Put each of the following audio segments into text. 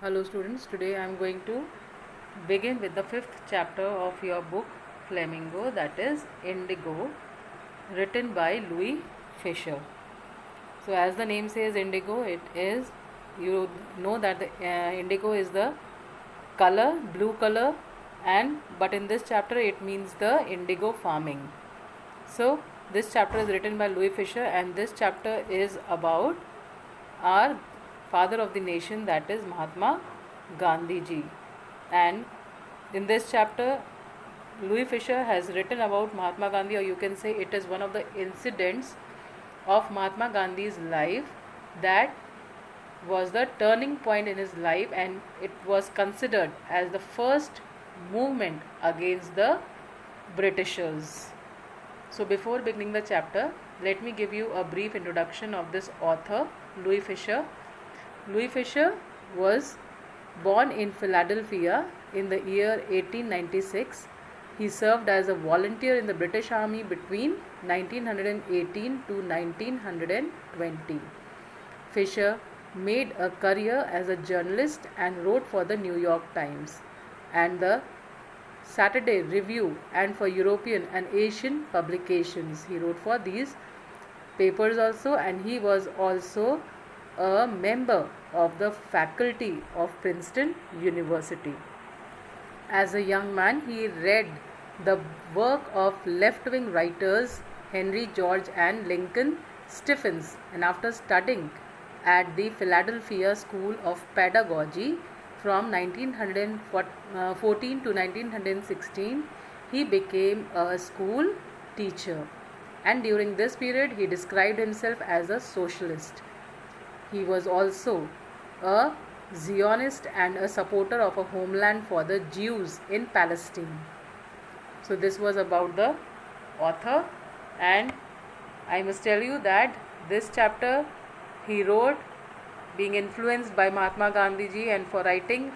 Hello students, today I am going to begin with the fifth chapter of your book Flamingo, that is Indigo, written by Louis Fisher. So as the name says indigo, it is, you know that the indigo is the color, blue color, and but in this chapter it means the indigo farming. So this chapter is written by Louis Fisher, and this chapter is about our father of the nation, that is Mahatma Gandhi ji. And in this chapter, Louis Fisher has written about Mahatma Gandhi, or you can say it is one of the incidents of Mahatma Gandhi's life that was the turning point in his life, and it was considered as the first movement against the Britishers. So, before beginning the chapter, let me give you a brief introduction of this author, Louis Fisher. Louis Fisher was born in Philadelphia in the year 1896. He served as a volunteer in the British Army between 1918 to 1920. Fisher made a career as a journalist and wrote for the New York Times and the Saturday Review and for European and Asian publications. He wrote for these papers also, and he was also a member of the faculty of Princeton University. As a young man, he read the work of left-wing writers Henry George and Lincoln Stephens, and after studying at the Philadelphia School of Pedagogy from 1914 to 1916, he became a school teacher, and during this period he described himself as a socialist. He was also a Zionist and a supporter of a homeland for the Jews in Palestine. So this was about the author, and I must tell you that this chapter he wrote being influenced by Mahatma Gandhi ji, and for writing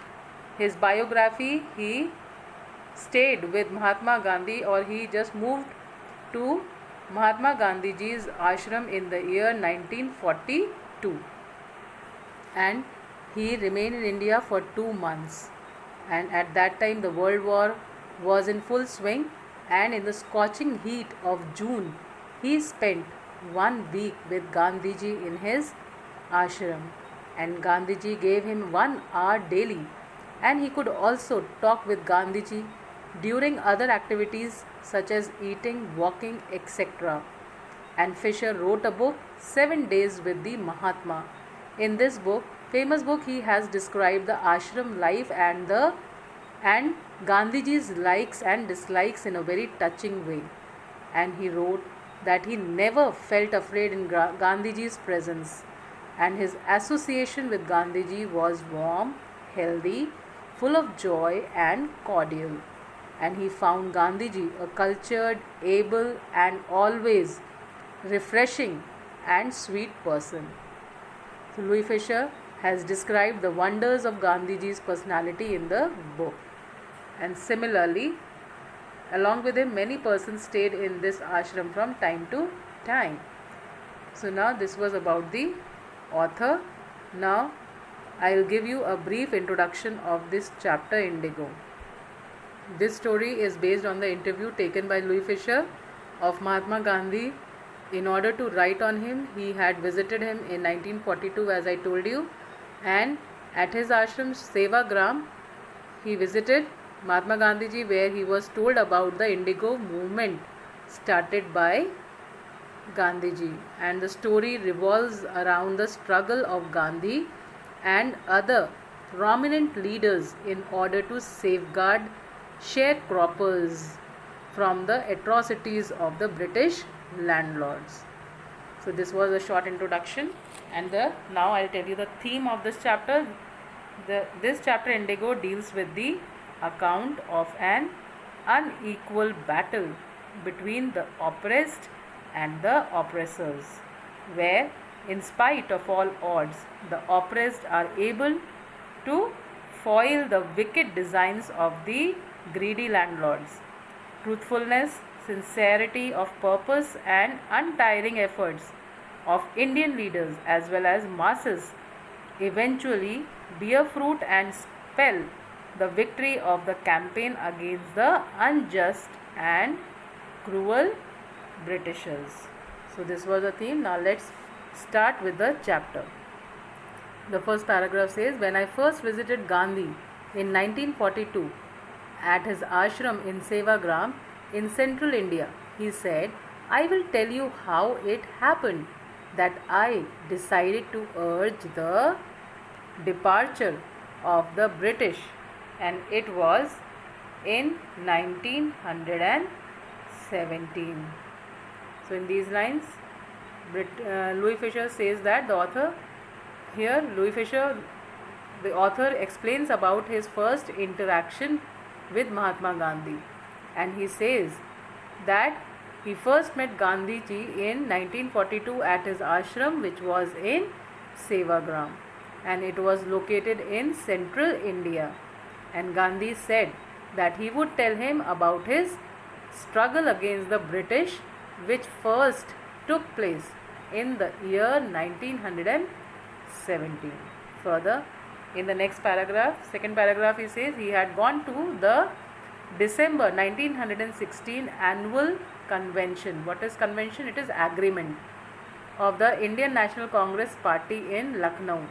his biography he stayed with Mahatma Gandhi, or he just moved to Mahatma Gandhi ji's ashram in the year 1942, and he remained in India for 2 months. And at that time the World War was in full swing, and in the scorching heat of June he spent 1 week with Gandhiji in his ashram, and Gandhiji gave him 1 hour daily, and he could also talk with Gandhiji during other activities such as eating, walking, etc. And Fisher wrote a book, 7 Days with the Mahatma. In this famous book, he has described the ashram life and Gandhiji's likes and dislikes in a very touching way. And he wrote that he never felt afraid in Gandhiji's presence, and his association with Gandhiji was warm, healthy, full of joy and cordial. And he found Gandhiji a cultured, able, and always refreshing and sweet person. So Louis Fisher has described the wonders of Gandhiji's personality in the book. And similarly, along with him, many persons stayed in this ashram from time to time. So now this was about the author. Now I will give you a brief introduction of this chapter, Indigo. This story is based on the interview taken by Louis Fisher of Mahatma Gandhi. In order to write on him, he had visited him in 1942, as I told you, and at his ashram Sevagram, he visited Mahatma Gandhi, where he was told about the Indigo movement started by Gandhiji, and the story revolves around the struggle of Gandhi and other prominent leaders in order to safeguard sharecroppers from the atrocities of the British landlords. So this was a short introduction, and now I'll tell you the theme of this chapter. This chapter, Indigo, deals with the account of an unequal battle between the oppressed and the oppressors, where in spite of all odds the oppressed are able to foil the wicked designs of the greedy landlords. Truthfulness, sincerity of purpose, and untiring efforts of Indian leaders as well as masses eventually bear fruit and spell the victory of the campaign against the unjust and cruel Britishers. So this was the theme. Now let's start with the chapter. The first paragraph says, when I first visited Gandhi in 1942 at his ashram in Sevagram in central India, he said, I will tell you how it happened that I decided to urge the departure of the British, and it was in 1917. So in these lines, Louis Fisher says that the author explains about his first interaction with Mahatma Gandhi, and he says that he first met Gandhi ji in 1942 at his ashram, which was in Sevagram, and it was located in central India. And Gandhi said that he would tell him about his struggle against the British, which first took place in the year 1917. Further, in the next paragraph, second paragraph, he says he had gone to the December 1916 annual convention. What is convention? It is agreement of the Indian National Congress Party in Lucknow.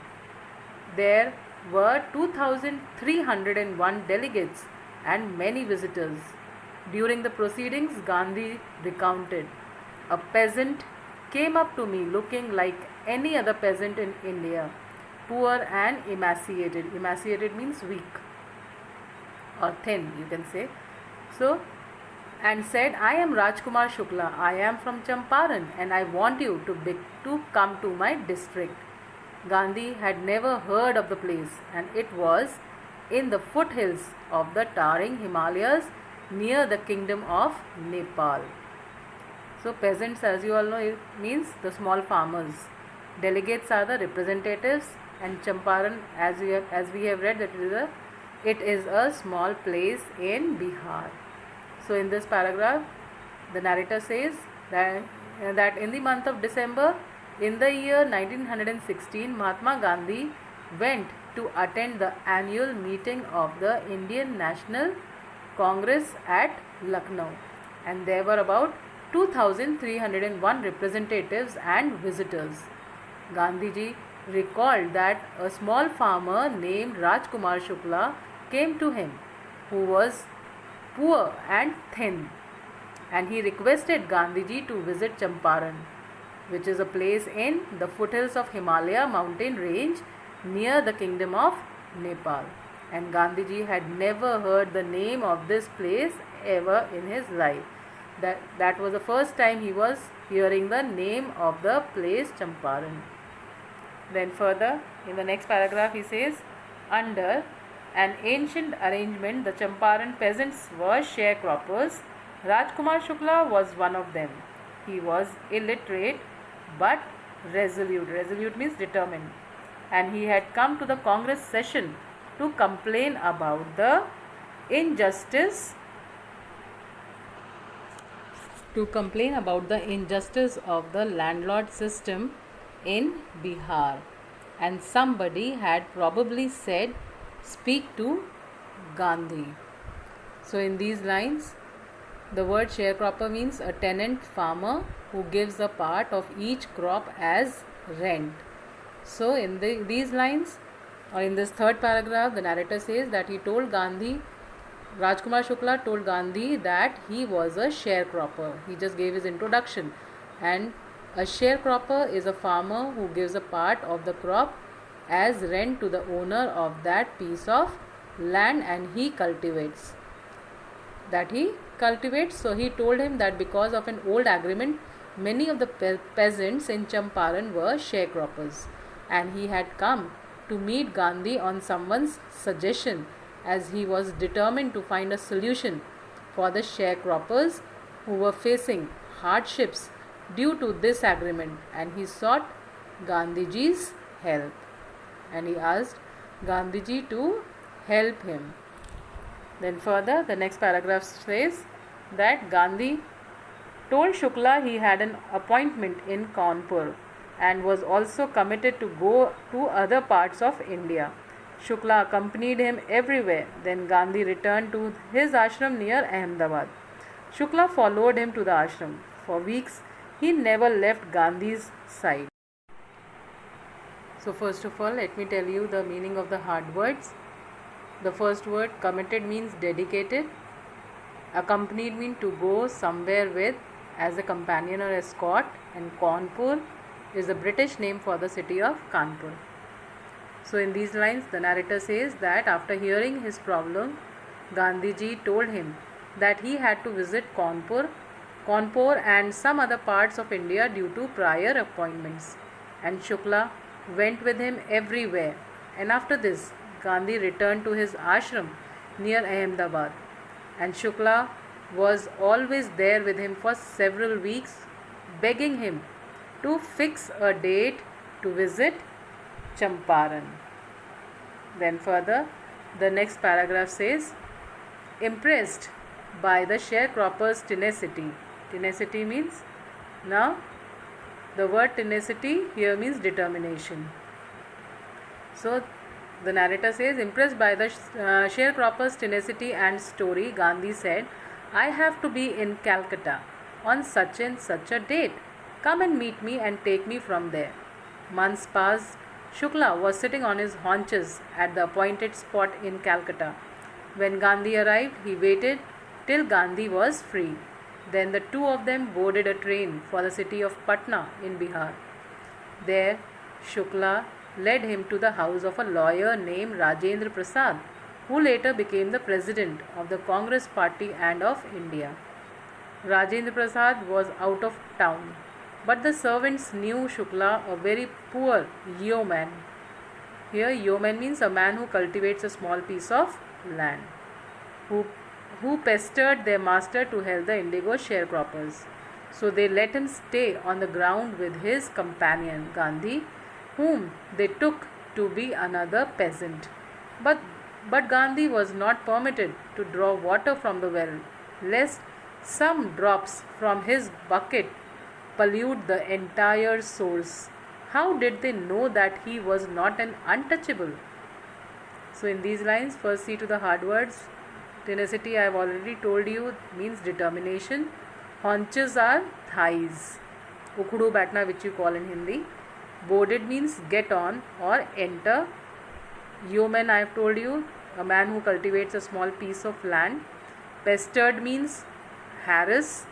There were 2,301 delegates and many visitors. During the proceedings, Gandhi recounted, a peasant came up to me looking like any other peasant in India, poor and emaciated. Emaciated means weak or thin, you can say. So, and said, I am Rajkumar Shukla, I am from Champaran, and I want you to come to my district. Gandhi had never heard of the place, and it was in the foothills of the towering Himalayas near the kingdom of Nepal. So peasants, as you all know, it means the small farmers. Delegates are the representatives, and Champaran, as we have read, that it is a small place in Bihar. So in this paragraph, the narrator says that in the month of December in the year 1916, Mahatma Gandhi went to attend the annual meeting of the Indian National Congress at Lucknow, and there were about 2,301 representatives and visitors. Gandhiji recalled that a small farmer named Rajkumar Shukla came to him, who was poor and thin, and he requested Gandhiji to visit Champaran, which is a place in the foothills of Himalaya mountain range near the kingdom of Nepal. And Gandhiji had never heard the name of this place ever in his life. That was the first time he was hearing the name of the place Champaran. Then further, in the next paragraph, he says, under an ancient arrangement, the Champaran peasants were sharecroppers. Rajkumar Shukla was one of them. He was illiterate but resolute. Resolute means determined. And he had come to the Congress session to complain about the injustice of the landlord system in Bihar. And somebody had probably said, speak to Gandhi. So in these lines, the word sharecropper means a tenant farmer who gives a part of each crop as rent. So in these lines, or in this third paragraph, the narrator says that Rajkumar Shukla told Gandhi that he was a sharecropper. He just gave his introduction. And a sharecropper is a farmer who gives a part of the crop as rent to the owner of that piece of land, and he cultivates. So he told him that because of an old agreement, many of the peasants in Champaran were sharecroppers, and he had come to meet Gandhi on someone's suggestion, as he was determined to find a solution for the sharecroppers who were facing hardships due to this agreement, and he sought Gandhiji's help, and he asked Gandhiji to help him. Then further, the next paragraph says that Gandhi told Shukla he had an appointment in Kanpur and was also committed to go to other parts of India. Shukla accompanied him everywhere. Then Gandhi returned to his ashram near Ahmedabad. Shukla followed him to the ashram. For weeks, he never left Gandhi's side. So, first of all, let me tell you the meaning of the hard words. The first word, committed, means dedicated. Accompanied means to go somewhere with as a companion or escort, and Kanpur is the British name for the city of Kanpur. So in these lines the narrator says that after hearing his problem, Gandhiji told him that he had to visit Kanpur and some other parts of India due to prior appointments, and Shukla went with him everywhere. And after this, Gandhi returned to his ashram near Ahmedabad, and Shukla was always there with him for several weeks, begging him to fix a date to visit Champaran. Then further, the next paragraph says, impressed by the sharecropper's tenacity. Tenacity means, now the word tenacity here means determination. So the narrator says, impressed by the sharecropper's tenacity and story, Gandhi said, I have to be in Calcutta on such and such a date. Come and meet me and take me from there. Months passed. Shukla was sitting on his haunches at the appointed spot in Calcutta. When Gandhi arrived, he waited till Gandhi was free. Then the two of them boarded a train for the city of Patna in Bihar. There, Shukla led him to the house of a lawyer named Rajendra Prasad, who later became the president of the Congress Party and of India. Rajendra Prasad was out of town, but the servants knew Shukla a very poor yeoman. Here, yeoman means a man who cultivates a small piece of land, who pestered their master to help the indigo sharecroppers. So they let him stay on the ground with his companion Gandhi, whom they took to be another peasant. But Gandhi was not permitted to draw water from the well, lest some drops from his bucket pollute the entire source. How did they know that he was not an untouchable? So in these lines, first see to the hard words. Tenacity, I have already told you, means determination. Haunches are thighs. Ukhudu batna, which you call in Hindi. Boarded means get on or enter. Yeoman, I have told you, a man who cultivates a small piece of land. Pestered means harass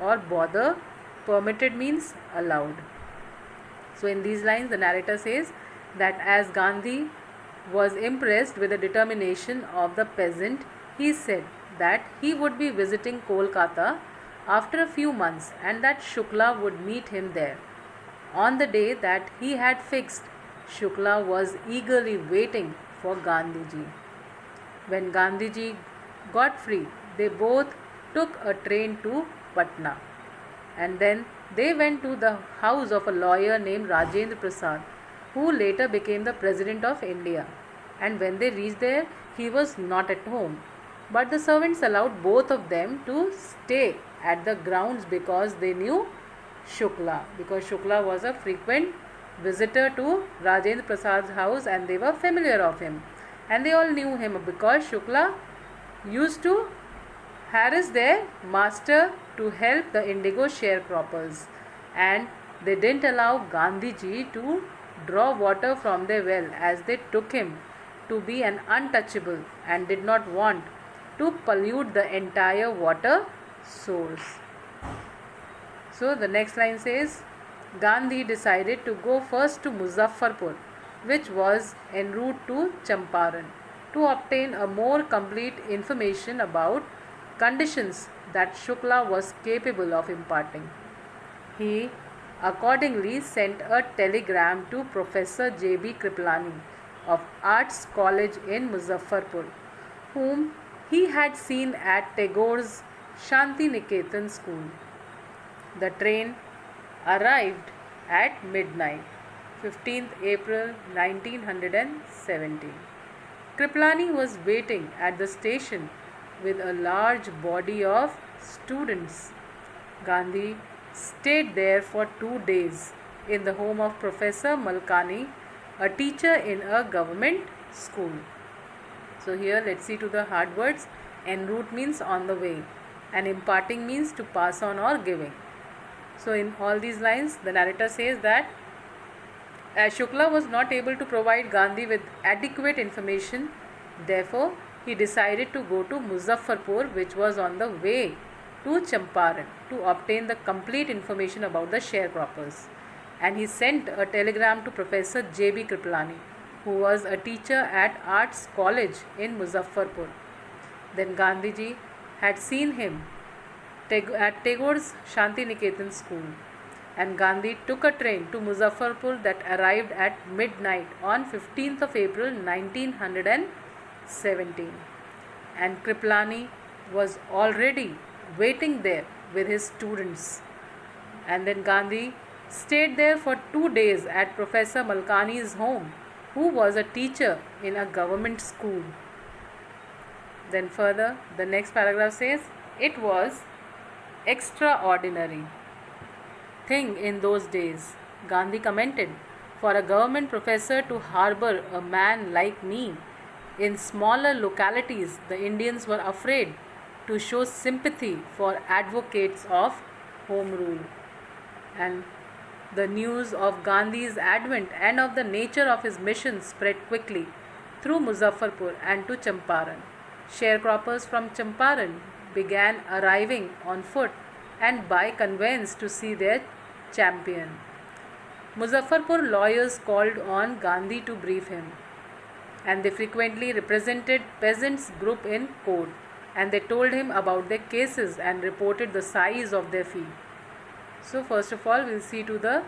or bother. Permitted means allowed. So in these lines the narrator says that as Gandhi was impressed with the determination of the peasant, he said that he would be visiting Kolkata after a few months and that Shukla would meet him there. On the day that he had fixed, Shukla was eagerly waiting for Gandhiji. When Gandhiji got free, they both took a train to Patna, and then they went to the house of a lawyer named Rajendra Prasad, who later became the President of India. And when they reached there, he was not at home. But the servants allowed both of them to stay at the grounds because they knew Shukla. Because Shukla was a frequent visitor to Rajendra Prasad's house and they were familiar of him. And they all knew him because Shukla used to harass their master to help the indigo sharecroppers, and they didn't allow Gandhiji to draw water from their well as they took him to be an untouchable and did not want to pollute the entire water source. So the next line says, Gandhi decided to go first to Muzaffarpur, which was en route to Champaran, to obtain a more complete information about conditions that Shukla was capable of imparting. He accordingly sent a telegram to Professor J.B. Kripalani of Arts College in Muzaffarpur, whom he had seen at Tagore's Shanti Niketan school. The train arrived at midnight, 15th April 1917. Kripalani was waiting at the station with a large body of students. Gandhi stayed there for 2 days in the home of Professor Malkani, a teacher in a government school. So here let's see to the hard words. En route means on the way, and imparting means to pass on or giving. So in all these lines, the narrator says that as Shukla was not able to provide Gandhi with adequate information, therefore he decided to go to Muzaffarpur, which was on the way to Champaran, to obtain the complete information about the sharecroppers. And he sent a telegram to Professor J.B. Kripalani, who was a teacher at Arts College in Muzaffarpur. Then Gandhiji had seen him at Tagore's Shanti Niketan school, and Gandhi took a train to Muzaffarpur that arrived at midnight on 15th of April 1917. And Kripalani was already waiting there with his students. And then Gandhi stayed there for 2 days at Professor Malkani's home, who was a teacher in a government school. Then further, the next paragraph says, it was extraordinary thing in those days, Gandhi commented, for a government professor to harbor a man like me. In smaller localities, the Indians were afraid to show sympathy for advocates of home rule. And the news of Gandhi's advent and of the nature of his mission spread quickly through Muzaffarpur and to Champaran. Sharecroppers from Champaran began arriving on foot and by conveyance to see their champion. Muzaffarpur lawyers called on Gandhi to brief him, and they frequently represented peasants' group in court, and they told him about their cases and reported the size of their fee. So first of all, we'll see to the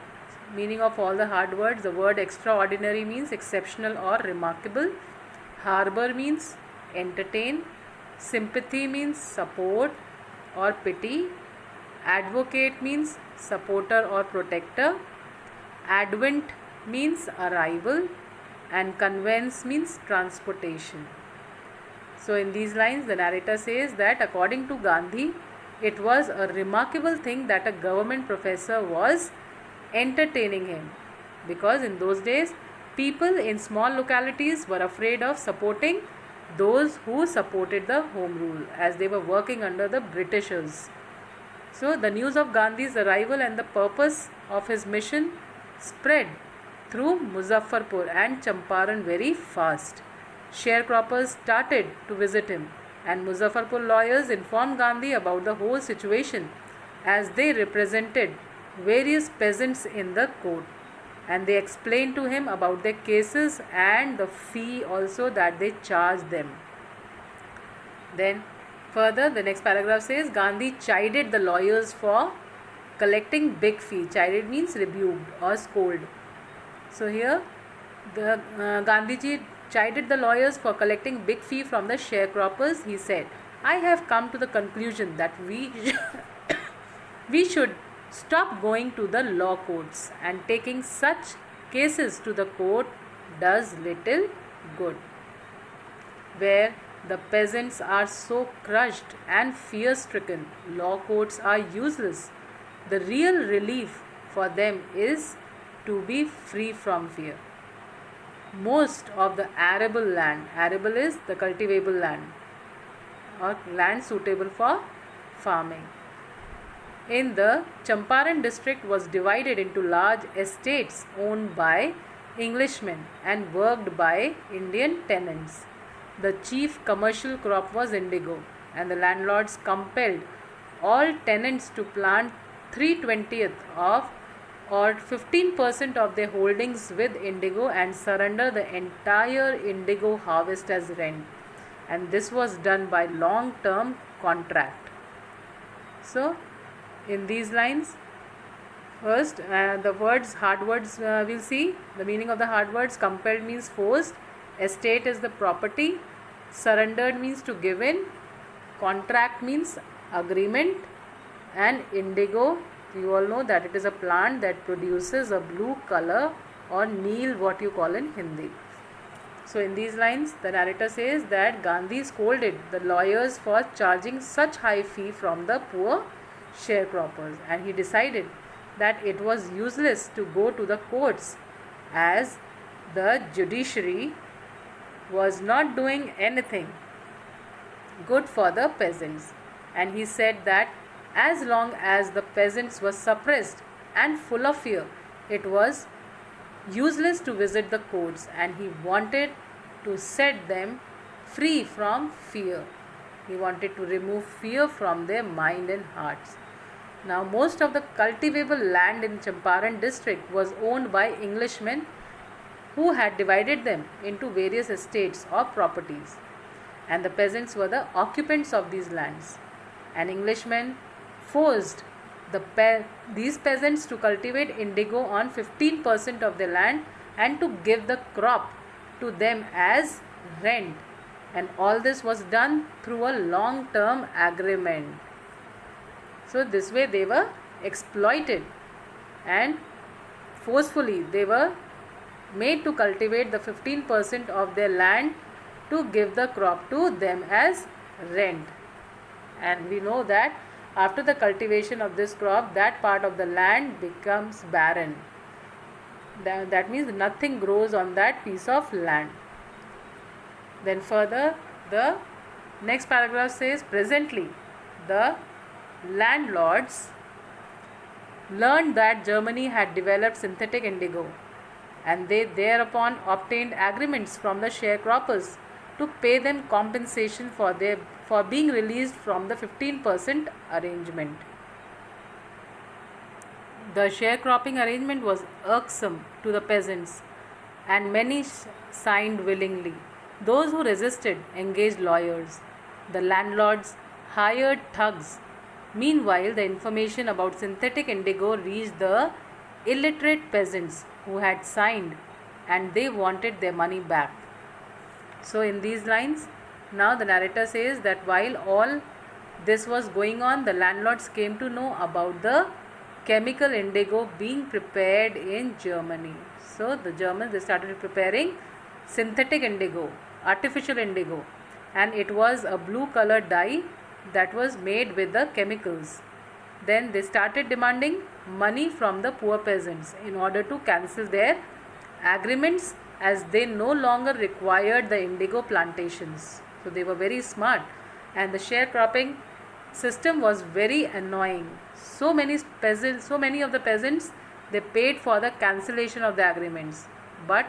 meaning of all the hard words. The word extraordinary means exceptional or remarkable. Harbor means entertain. Sympathy means support or pity. Advocate means supporter or protector. Advent means arrival, and conveyance means transportation. So in these lines, the narrator says that according to Gandhi, it was a remarkable thing that a government professor was entertaining him, because in those days people in small localities were afraid of supporting those who supported the home rule, as they were working under the Britishers. So the news of Gandhi's arrival and the purpose of his mission spread through Muzaffarpur and Champaran very fast. Sharecroppers started to visit him, and Muzaffarpur lawyers informed Gandhi about the whole situation, as they represented various peasants in the court, and they explained to him about their cases and the fee also that they charged them. Then further, the next paragraph says, Gandhi chided the lawyers for collecting big fee. Chided means rebuked or scold. So here the Gandhiji chided the lawyers for collecting big fee from the sharecroppers. He said, I have come to the conclusion that we should stop going to the law courts, and taking such cases to the court does little good. Where the peasants are so crushed and fear-stricken, law courts are useless. The real relief for them is to be free from fear. Most of the arable land, arable is the cultivable land or land suitable for farming, in the Champaran district was divided into large estates owned by Englishmen and worked by Indian tenants. The chief commercial crop was indigo, and the landlords compelled all tenants to plant 3/20 of or 15% of their holdings with indigo and surrender the entire indigo harvest as rent, and this was done by long-term contract. So in these lines, first the words, hard words, we'll see the meaning of the hard words. Compelled means forced, estate is the property, surrendered means to give in, contract means agreement, and indigo, you all know that it is a plant that produces a blue color, or neel what you call in Hindi. So in these lines, the narrator says that Gandhi scolded the lawyers for charging such high fee from the poor sharecroppers, and he decided that it was useless to go to the courts, as the judiciary was not doing anything good for the peasants, and he said that as long as the peasants were suppressed and full of fear, it was useless to visit the courts, and he wanted to set them free from fear. He wanted to remove fear from their mind and hearts. Now, most of the cultivable land in Champaran district was owned by Englishmen who had divided them into various estates or properties, and the peasants were the occupants of these lands. An Englishman forced these peasants to cultivate indigo on 15% of their land and to give the crop to them as rent, and all this was done through a long term agreement. So this way they were exploited, and forcefully they were made to cultivate the 15% of their land to give the crop to them as rent. And we know that after the cultivation of this crop, that part of the land becomes barren. That means nothing grows on that piece of land. Then further, the next paragraph says, presently the landlords learned that Germany had developed synthetic indigo, and they thereupon obtained agreements from the sharecroppers to pay them compensation for being released from the 15% arrangement. The sharecropping arrangement was irksome to the peasants, and many signed willingly. Those who resisted engaged lawyers. The landlords hired thugs. Meanwhile, the information about synthetic indigo reached the illiterate peasants who had signed, and they wanted their money back. So in these lines, now the narrator says that while all this was going on, the landlords came to know about the chemical indigo being prepared in Germany. So the Germans, they started preparing synthetic indigo, artificial indigo, and it was a blue colored dye that was made with the chemicals. Then they started demanding money from the poor peasants in order to cancel their agreements, as they no longer required the indigo plantations. So they were very smart, and the sharecropping system was very annoying. So many of the peasants, they paid for the cancellation of the agreements. But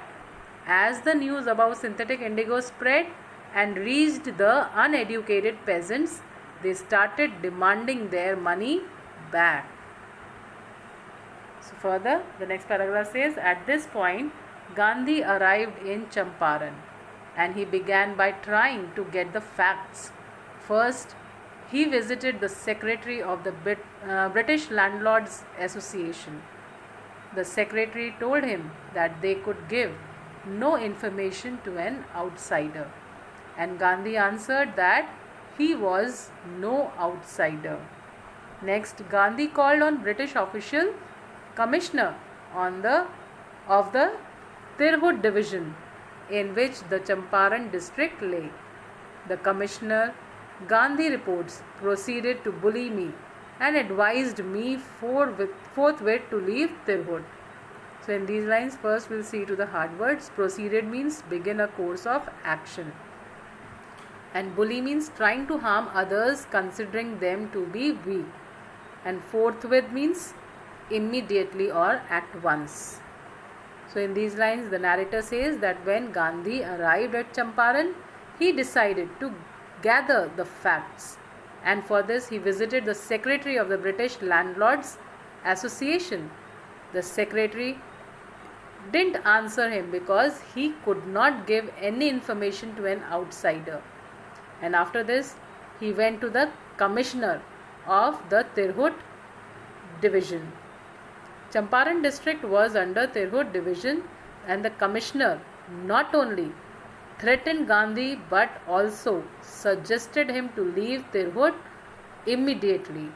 as the news about synthetic indigo spread and reached the uneducated peasants, they started demanding their money back. So further, the next paragraph says, at this point Gandhi arrived in Champaran, and he began by trying to get the facts. First, he visited the secretary of the British Landlords Association. The secretary told him that they could give no information to an outsider, and Gandhi answered that he was no outsider. Next, Gandhi called on British official commissioner of the Tirhut division, in which the Champaran district lay. The commissioner, Gandhi reports, proceeded to bully me and advised me forthwith to leave Tirhut. So in these lines, first we'll see to the hard words. Proceeded means begin a course of action, and bully means trying to harm others considering them to be weak, and forthwith means immediately or at once. So in these lines, the narrator says that when Gandhi arrived at Champaran, he decided to gather the facts, and for this he visited the secretary of the British Landlords Association. The secretary didn't answer him because he could not give any information to an outsider. And after this, he went to the commissioner of the Tirhut division. Champaran district was under Tirhut division, and the commissioner not only threatened Gandhi but also suggested him to leave Tirhut immediately.